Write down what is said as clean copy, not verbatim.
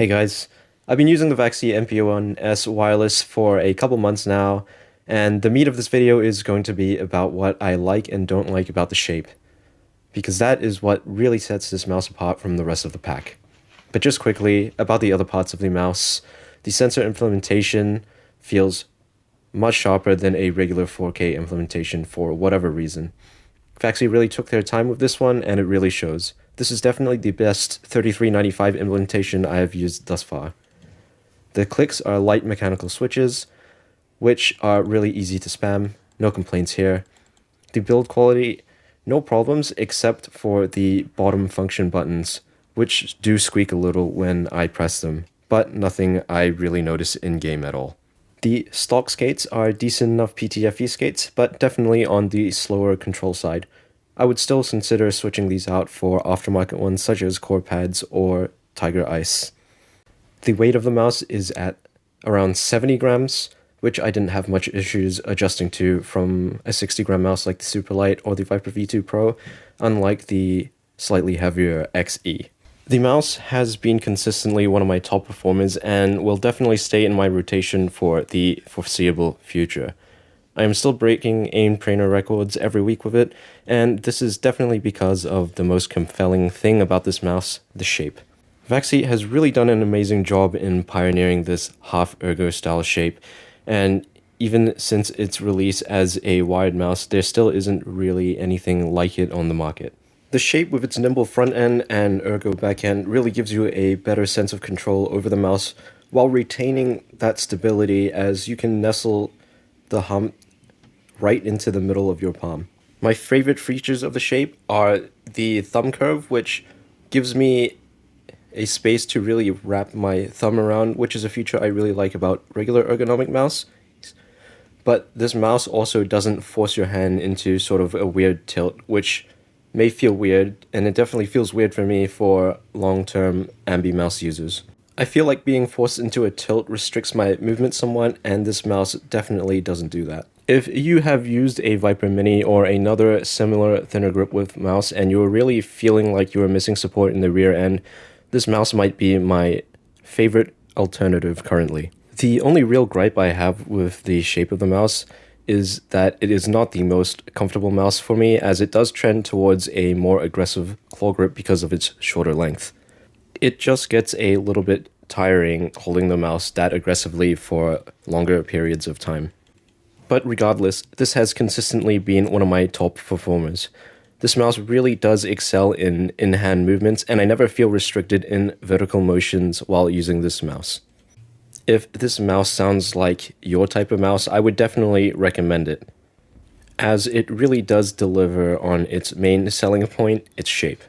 Hey guys, I've been using the Vaxee NP01S Wireless for a couple months now, and the meat of this video is going to be about what I like and don't like about the shape, because that is what really sets this mouse apart from the rest of the pack. But just quickly, about the other parts of the mouse, the sensor implementation feels much sharper than a regular 4K implementation for whatever reason. Vaxee really took their time with this one, and it really shows. This is definitely the best 3395 implementation I have used thus far. The clicks are light mechanical switches, which are really easy to spam, no complaints here. The build quality, no problems except for the bottom function buttons, which do squeak a little when I press them, but nothing I really notice in-game at all. The stock skates are decent enough PTFE skates, but definitely on the slower control side. I would still consider switching these out for aftermarket ones such as Core Pads or Tiger Ice. The weight of the mouse is at around 70 grams, which I didn't have much issues adjusting to from a 60-gram mouse like the Superlight or the Viper V2 Pro, unlike the slightly heavier XE. The mouse has been consistently one of my top performers and will definitely stay in my rotation for the foreseeable future. I am still breaking aim trainer records every week with it, and this is definitely because of the most compelling thing about this mouse, the shape. Vaxee has really done an amazing job in pioneering this half-ergo style shape, and even since its release as a wired mouse, there still isn't really anything like it on the market. The shape with its nimble front end and ergo back end really gives you a better sense of control over the mouse while retaining that stability, as you can nestle the hump right into the middle of your palm. My favorite features of the shape are the thumb curve, which gives me a space to really wrap my thumb around, which is a feature I really like about regular ergonomic mouse. But this mouse also doesn't force your hand into sort of a weird tilt, which may feel weird, and it definitely feels weird for me for long-term ambi mouse users. I feel like being forced into a tilt restricts my movement somewhat, and this mouse definitely doesn't do that. If you have used a Viper Mini or another similar thinner grip width mouse and you're really feeling like you are missing support in the rear end, this mouse might be my favorite alternative currently. The only real gripe I have with the shape of the mouse is that it is not the most comfortable mouse for me, as it does trend towards a more aggressive claw grip because of its shorter length. It just gets a little bit tiring holding the mouse that aggressively for longer periods of time. But regardless, this has consistently been one of my top performers. This mouse really does excel in in-hand movements, and I never feel restricted in vertical motions while using this mouse. If this mouse sounds like your type of mouse, I would definitely recommend it, as it really does deliver on its main selling point, its shape.